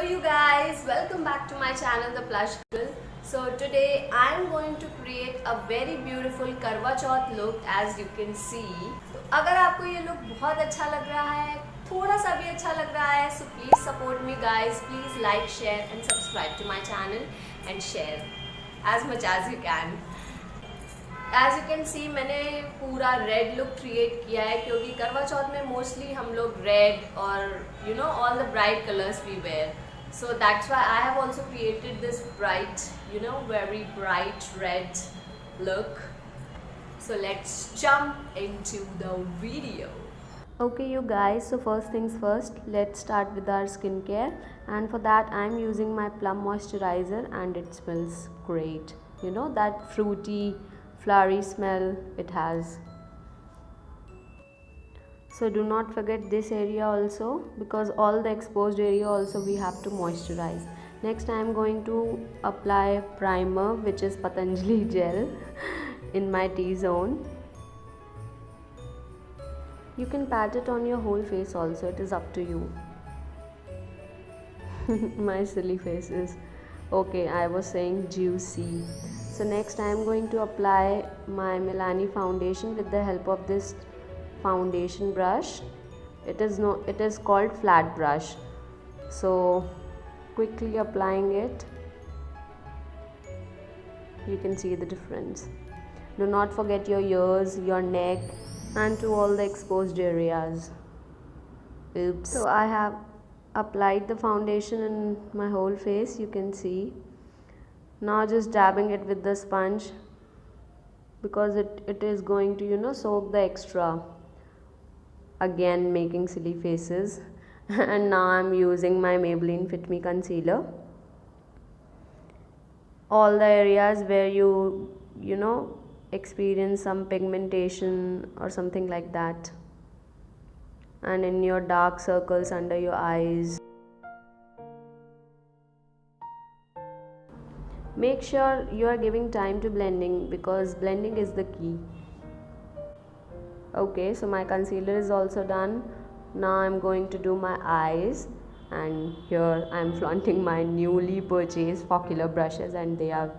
you guys, welcome back to my channel The Plush Girl. So today I am going to create a very beautiful करवा चौथ look as you can see. तो अगर आपको ये look बहुत अच्छा लग रहा है, थोड़ा सा भी अच्छा लग रहा है, so please support me guys. Please like, share and subscribe to my channel and share as much as you can. As you can see मैंने पूरा रेड लुक क्रिएट किया है क्योंकि करवा चौथ में मोस्टली हम लोग रेड और you know all the bright colours we wear, so that's why I have also created this bright you know very bright red look. So let's jump into the video. Okay you guys, so first things first, let's start with our skincare, and for that I am using my Plum moisturizer and it smells great. You know that fruity flowery smell it has. So do not forget this area also, because all the exposed area also we have to moisturize. Next I am going to apply primer, which is Patanjali gel in my T-zone. You can pat it on your whole face also, it is up to you. My silly faces. Okay, I was saying juicy. So next I am going to apply my Milani foundation with the help of this foundation brush. It is called flat brush. So quickly applying it, you can see the difference. Do not forget your ears, your neck and to all the exposed areas. Oops. So I have applied the foundation in my whole face, you can see. Now just dabbing it with the sponge, because it is going to, you know, soak the extra. Again making silly faces. And now I'm using my Maybelline Fit Me concealer. All the areas where you know experience some pigmentation or something like that, and in your dark circles under your eyes. Make sure you are giving time to blending, because blending is the key. Okay, so my concealer is also done. Now I'm going to do my eyes, and here I'm flaunting my newly purchased Focula brushes, and they are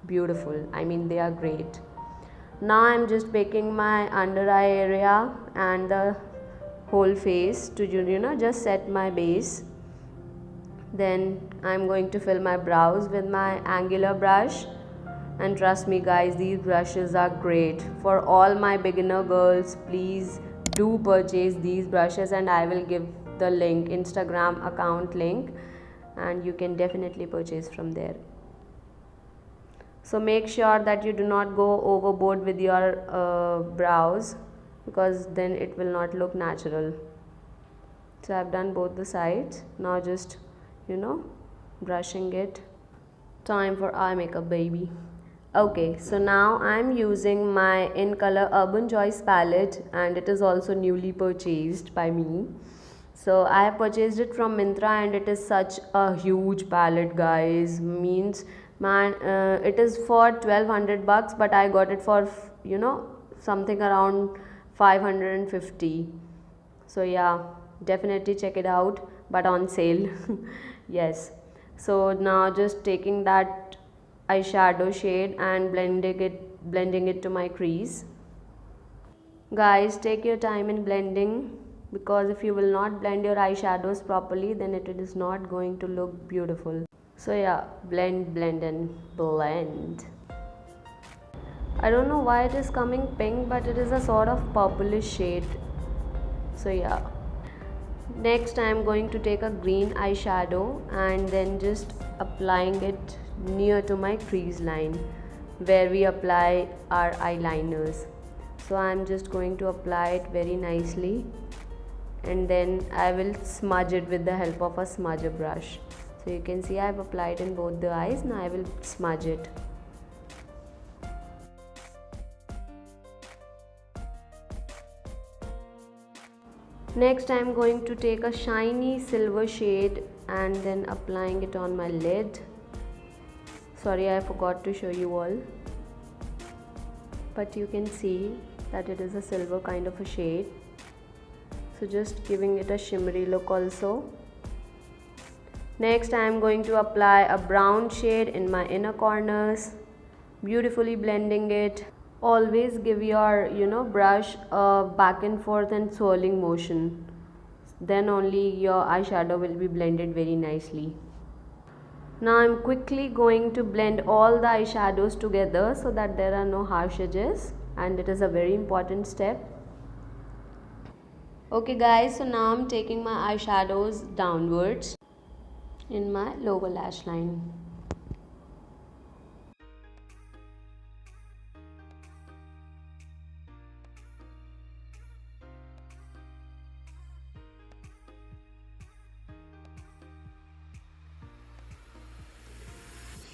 beautiful. I mean, they are great. Now I'm just baking my under eye area and the whole face to, you know, just set my base. Then I'm going to fill my brows with my angular brush, and trust me guys, these brushes are great for all my beginner girls. Please do purchase these brushes, and I will give the link, Instagram account link, and you can definitely purchase from there. So make sure that you do not go overboard with your brows, because then it will not look natural. So I've done both the sides. Now just, you know, brushing it. Time for eye makeup, baby. Okay, so now I'm using my In Color Urban Choice palette, and it is also newly purchased by me. So I have purchased it from Myntra, and it is such a huge palette guys. Means man, it is for 1200 bucks, but I got it for, you know, something around 550. So yeah, definitely check it out, but on sale. Yes. So now just taking that eyeshadow shade and blending it to my crease. Guys, take your time in blending, because if you will not blend your eyeshadows properly, then it is not going to look beautiful. So yeah, blend and blend. I don't know why it is coming pink, but it is a sort of purplish shade. So yeah. Next I am going to take a green eyeshadow and then just applying it near to my crease line where we apply our eyeliners. So I am just going to apply it very nicely, and then I will smudge it with the help of a smudger brush. So you can see I have applied in both the eyes. Now I will smudge it. Next I am going to take a shiny silver shade and then applying it on my lid. Sorry, I forgot to show you all, but you can see that it is a silver kind of a shade. So just giving it a shimmery look also. Next I am going to apply a brown shade in my inner corners, beautifully blending it. Always give your brush a back and forth and swirling motion. Then only your eyeshadow will be blended very nicely. Now I'm quickly going to blend all the eyeshadows together so that there are no harsh edges, and it is a very important step. Okay guys, so now I'm taking my eyeshadows downwards in my lower lash line.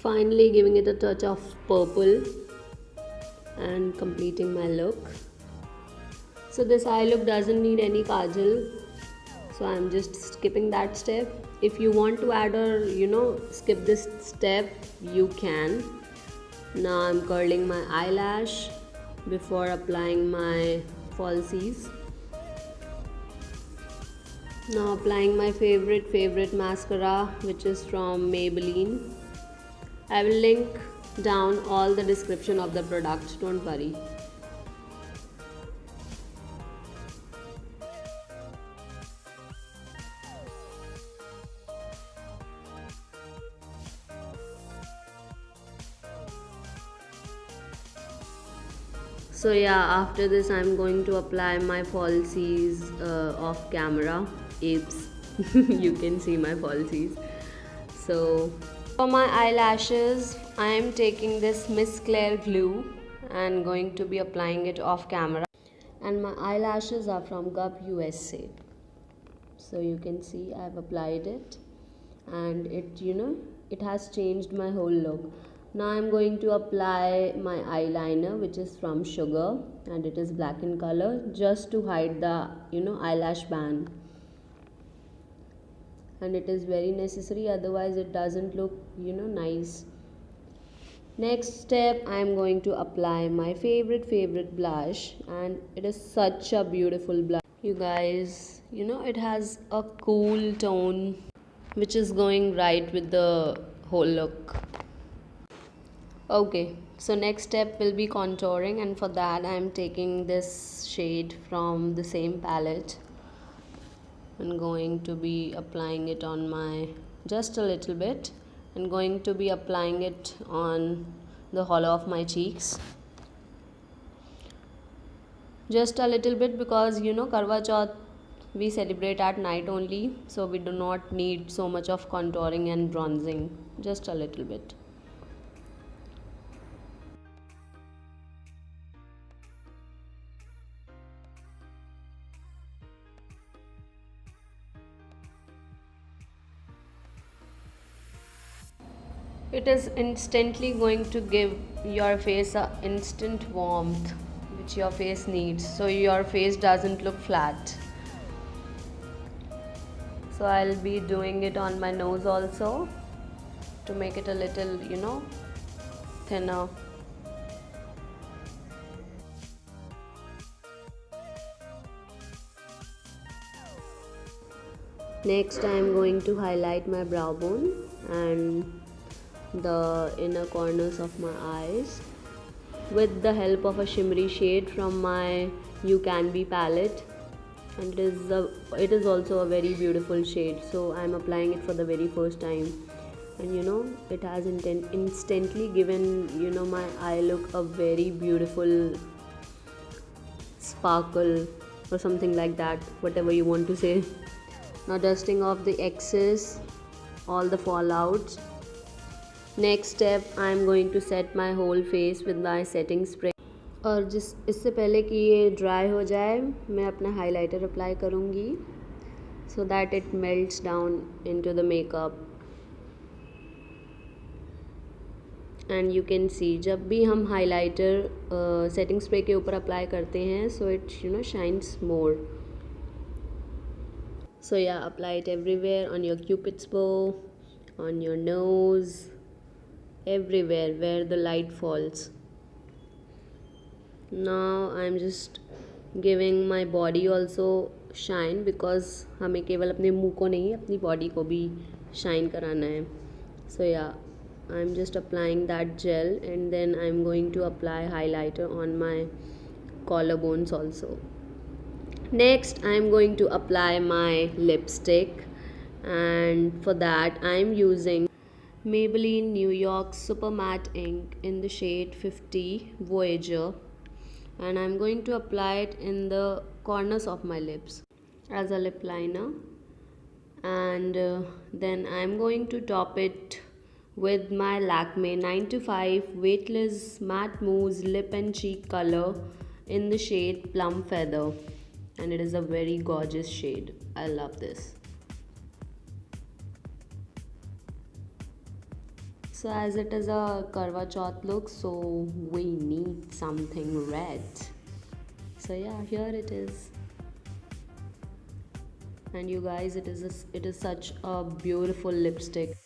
Finally giving it a touch of purple and completing my look. So this eye look doesn't need any kajal, so I'm just skipping that step. If you want to add or skip this step, you can. Now I'm curling my eyelash before applying my falsies. Now applying my favorite mascara, which is from Maybelline. I will link down all the description of the product, don't worry. So yeah, after this I'm going to apply my falsies off camera. Oops, you can see my falsies. So for my eyelashes, I am taking this Miss Claire glue and going to be applying it off camera. And my eyelashes are from Gap USA. So you can see I have applied it, and it has changed my whole look. Now I'm going to apply my eyeliner, which is from Sugar, and it is black in color, just to hide the eyelash band. And it is very necessary, otherwise it doesn't look nice. Next step, I am going to apply my favorite blush, and it is such a beautiful blush, you guys. It has a cool tone which is going right with the whole look. Okay, so next step will be contouring, and for that I am taking this shade from the same palette and going to be applying it on my, just a little bit, and going to be applying it on the hollow of my cheeks, just a little bit, because Karwa Chauth we celebrate at night only, so we do not need so much of contouring and bronzing, just a little bit. It is instantly going to give your face a instant warmth which your face needs, so your face doesn't look flat. So I'll be doing it on my nose also to make it a little thinner. Next I am going to highlight my brow bone and the inner corners of my eyes with the help of a shimmery shade from my You Can Be palette, and it is also a very beautiful shade. So I'm applying it for the very first time, and it has instantly given my eye look a very beautiful sparkle or something like that, whatever you want to say. Now dusting off the excess, all the fallouts. Next step, I am going to set my whole face with my setting spray. और इससे पहले कि ये dry हो जाए, मैं अपना highlighter apply करूँगी so that it melts down into the makeup. And you can see जब भी हम हाइलाइटर सेटिंग स्प्रे के ऊपर अप्लाई करते हैं, so it shines more. So yeah, apply it everywhere, on your cupid's bow, on your nose, everywhere where the light falls. Now I'm just giving my body also shine, because हमें केवल अपने मुंह को नहीं, अपनी body को भी shine कराना है. So yeah, I'm just applying that gel, and then I'm going to apply highlighter on my collarbones also. Next, I'm going to apply my lipstick, and for that, I'm using Maybelline New York Super Matte Ink in the shade 50 Voyager, and I'm going to apply it in the corners of my lips as a lip liner, and then I'm going to top it with my Lakme 9 to 5 Weightless Matte Mousse Lip and Cheek color in the shade Plum Feather, and it is a very gorgeous shade. I love this. So as it is a Karwa Chauth look, so we need something red. So yeah, here it is. And you guys, it is such a beautiful lipstick.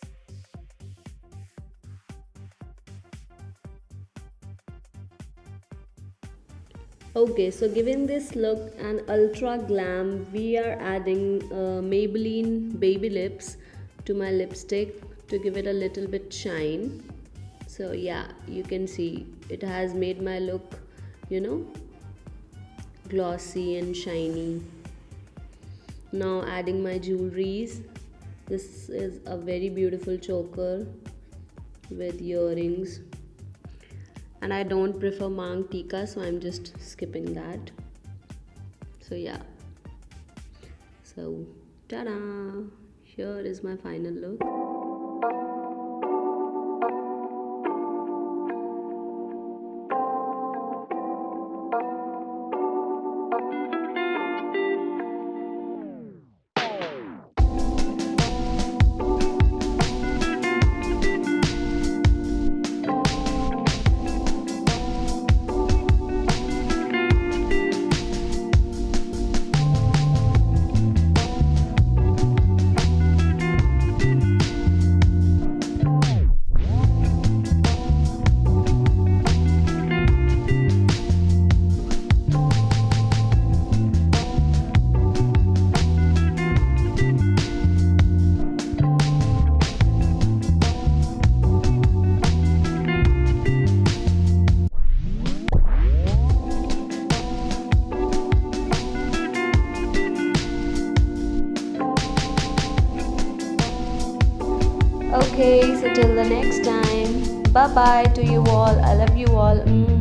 Okay, so giving this look an ultra glam, we are adding Maybelline Baby Lips to my lipstick to give it a little bit shine. So yeah, you can see it has made my look, you know, glossy and shiny. Now adding my jewelries. This is a very beautiful choker with earrings, and I don't prefer Mang Tika, so I'm just skipping that. So yeah, so ta-da, here is my final look. Okay, so till the next time, bye bye to you all. I love you all.